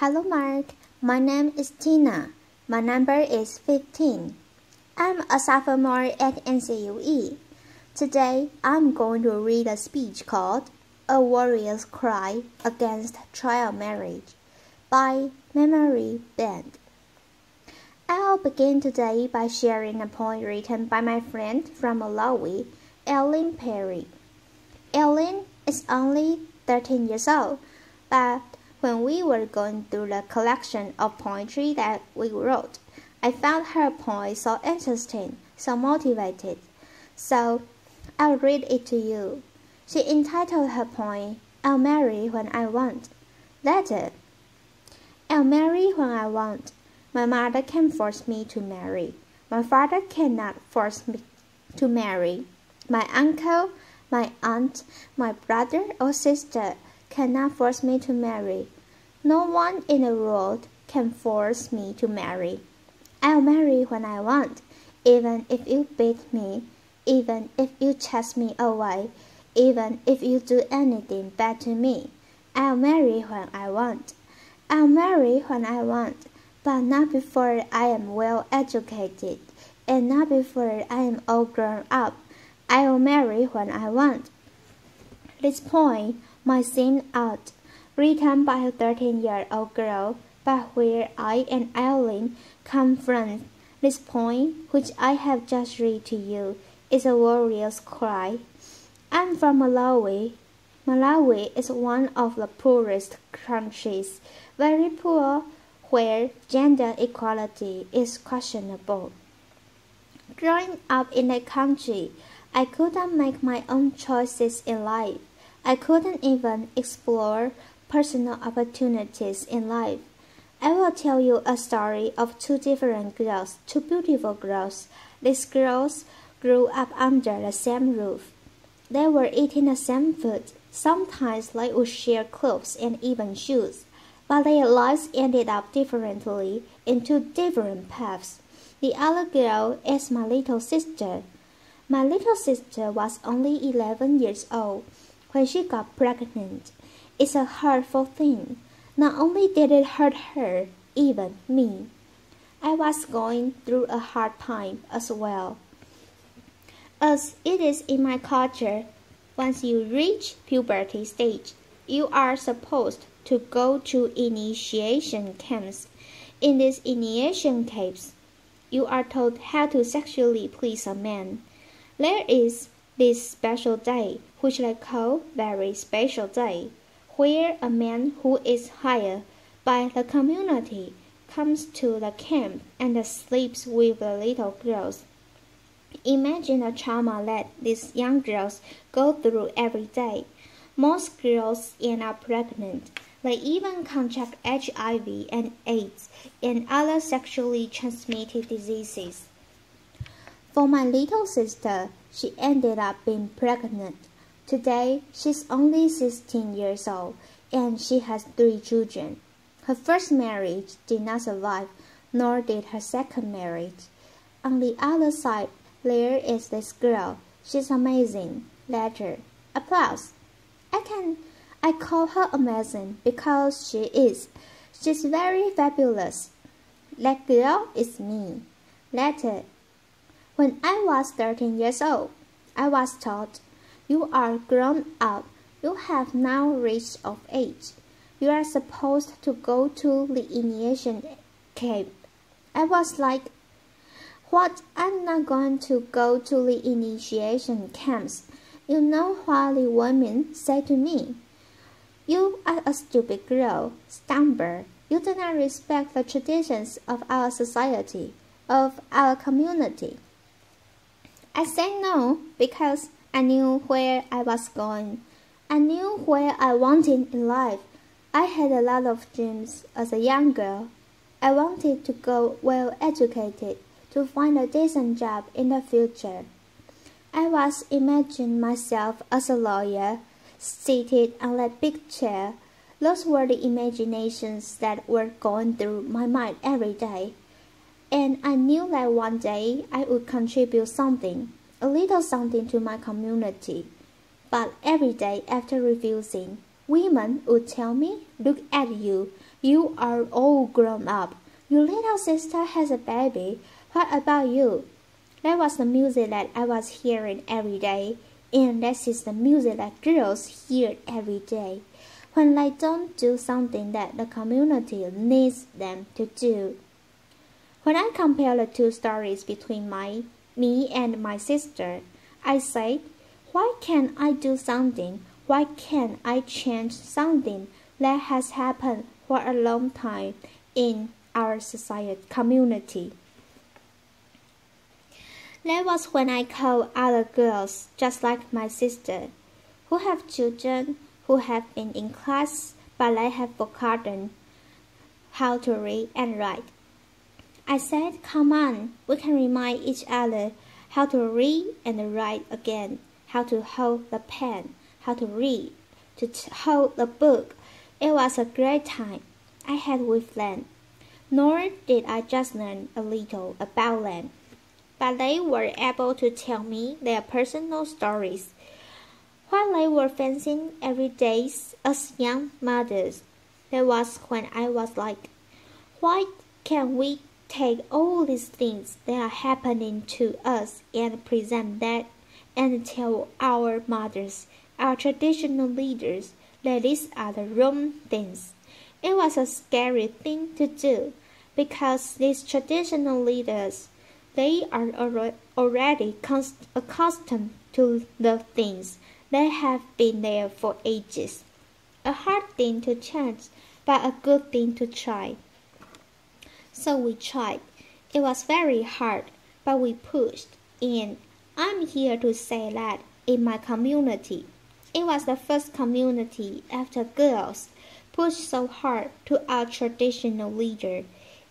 Hello Mark, my name is Tina. My number is 15. I'm a sophomore at NCUE. Today I'm going to read a speech called A Warrior's Cry Against Child Marriage by Memory Band. I'll begin today by sharing a poem written by my friend from Malawi, Ellen Perry. Ellen is only 13 years old, but when we were going through the collection of poetry that we wrote, I found her poem so interesting, so motivated. So I'll read it to you. She entitled her poem, I'll Marry When I Want. That's it. I'll marry when I want. My mother can force me to marry. My father cannot force me to marry. My uncle, my aunt, my brother or sister cannot force me to marry. No one in the world can force me to marry. I'll marry when I want, even if you beat me, even if you chase me away, even if you do anything bad to me. I'll marry when I want. I'll marry when I want, but not before I am well educated, and not before I am all grown up. I'll marry when I want. This poem might seem odd, written by a 13-year-old girl, but where I and Ellen come from, this poem, which I have just read to you, is a warrior's cry. I'm from Malawi. Malawi is one of the poorest countries, very poor, where gender equality is questionable. Growing up in a country, I couldn't make my own choices in life. I couldn't even explore personal opportunities in life. I will tell you a story of two different girls, two beautiful girls. These girls grew up under the same roof. They were eating the same food. Sometimes they would share clothes and even shoes. But their lives ended up differently in two different paths. The other girl is my little sister. My little sister was only 11 years old when she got pregnant. It's a hurtful thing. Not only did it hurt her, even me. I was going through a hard time as well. As it is in my culture, once you reach puberty stage, you are supposed to go to initiation camps. In these initiation camps, you are told how to sexually please a man. There is this special day, which they call very special day, where a man who is hired by the community comes to the camp and sleeps with the little girls. Imagine the trauma that these young girls go through every day. Most girls end up pregnant. They even contract HIV and AIDS and other sexually transmitted diseases. For my little sister, she ended up being pregnant. Today, she's only 16 years old and she has 3 children. Her first marriage did not survive, nor did her second marriage. On the other side, there is this girl. She's amazing. Letter. Applause. I call her amazing because she is. She's very fabulous. That girl is me. Letter. When I was 13 years old, I was told, you are grown up. You have now reached of age. You are supposed to go to the initiation camp. I was like, what? I'm not going to go to the initiation camps. You know what the women say to me? You are a stupid girl, stumble. You do not respect the traditions of our society, of our community. I said no because I knew where I was going. I knew where I wanted in life. I had a lot of dreams as a young girl. I wanted to go well educated, to find a decent job in the future. I was imagining myself as a lawyer, seated on that big chair. Those were the imaginations that were going through my mind every day. And I knew that one day I would contribute something, a little something to my community. But every day after refusing, women would tell me, look at you, You are all grown up. Your little sister has a baby. What about you? That was the music that I was hearing every day, and that is the music that girls hear every day when they don't do something that the community needs them to do. When I compare the two stories between me and my sister, I say, why can't I do something? Why can't I change something that has happened for a long time in our society community? That was when I called other girls just like my sister, who have children, who have been in class, but they have forgotten how to read and write. I said, come on, we can remind each other how to read and write again, how to hold the pen, how to read, to hold the book. It was a great time I had with them. Nor did I just learn a little about them, but they were able to tell me their personal stories, what they were facing every day as young mothers. That was when I was like, why can't we take all these things that are happening to us and present that and tell our mothers, our traditional leaders, that these are the wrong things? It was a scary thing to do because these traditional leaders, they are already accustomed to the things that have been there for ages. A hard thing to change, but a good thing to try. So we tried. It was very hard, but we pushed. And I'm here to say that in my community, it was the first community after girls pushed so hard to our traditional leader.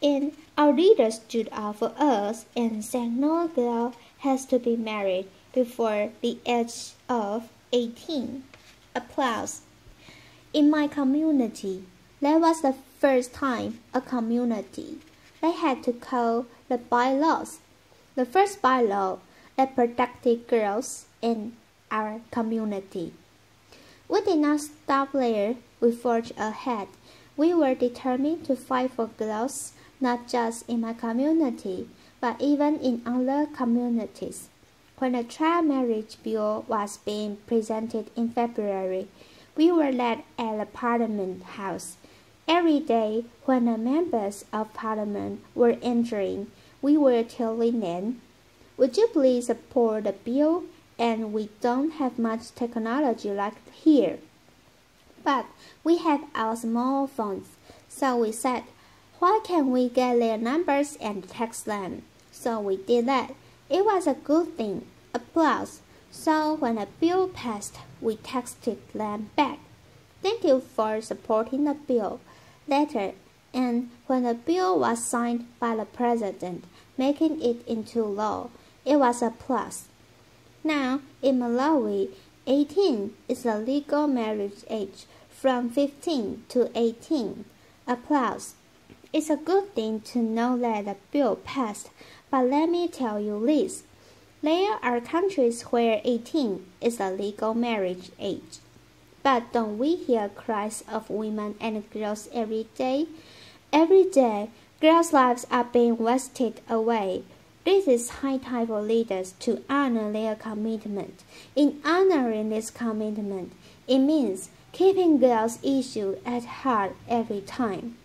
And our leader stood up for us and said no girl has to be married before the age of 18. Applause. In my community, that was the first time a community they had to call the bylaws, the first bylaw that protected girls in our community. We did not stop there. We forged ahead. We were determined to fight for girls, not just in my community, but even in other communities. When the child marriage bill was being presented in February, we were led at the Parliament House. Every day when the members of Parliament were entering, we were telling them, would you please support the bill? And we don't have much technology like here, but we have our small phones. So we said, why can't we get their numbers and text them? So we did that. It was a good thing. Applause. So when the bill passed, we texted them back. Thank you for supporting the bill. Later, and when the bill was signed by the president, making it into law, it was a plus. Now, in Malawi, 18 is the legal marriage age from 15 to 18. Applause. It's a good thing to know that the bill passed, but let me tell you this. There are countries where 18 is the legal marriage age. But don't we hear cries of women and girls every day? Every day, girls' lives are being wasted away. This is high time for leaders to honor their commitment. In honoring this commitment, it means keeping girls' issues at heart every time.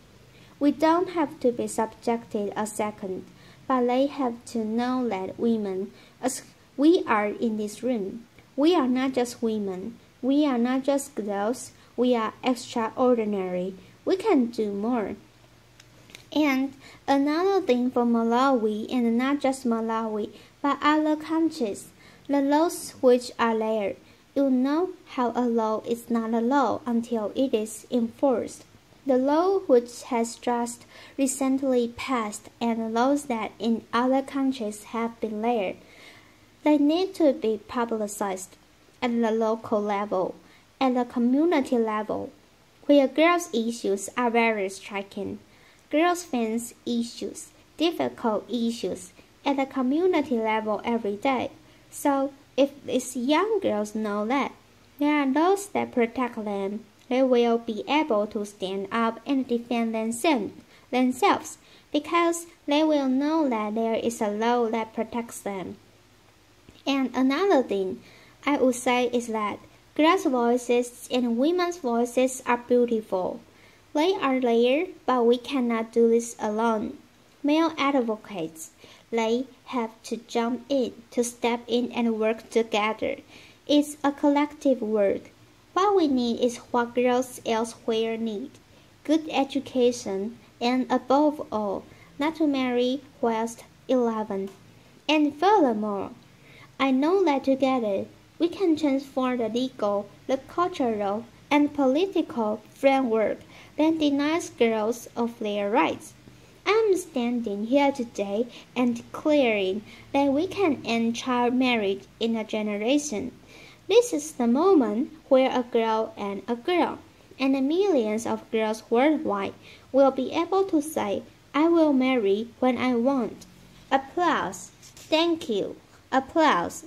We don't have to be subjected a second, but they have to know that women, as we are in this room, we are not just women. We are not just girls, we are extraordinary. We can do more. And another thing for Malawi, and not just Malawi, but other countries, the laws which are there. You know how a law is not a law until it is enforced. The law which has just recently passed and laws that in other countries have been there, they need to be publicized at the local level, at the community level, where girls' issues are very striking. Girls face issues, difficult issues, at the community level every day. So, if these young girls know that, there are those that protect them, they will be able to stand up and defend themselves because they will know that there is a law that protects them. And another thing I would say is that girls' voices and women's voices are beautiful. They are there, but we cannot do this alone. Male advocates, they have to jump in, to step in and work together. It's a collective work. What we need is what girls elsewhere need: good education, and above all, not to marry whilst 11. And furthermore, I know that together we can transform the legal, the cultural, and political framework that denies girls of their rights. I'm standing here today and declaring that we can end child marriage in a generation. This is the moment where a girl, and the millions of girls worldwide will be able to say, I will marry when I want. Applause. Thank you. Applause.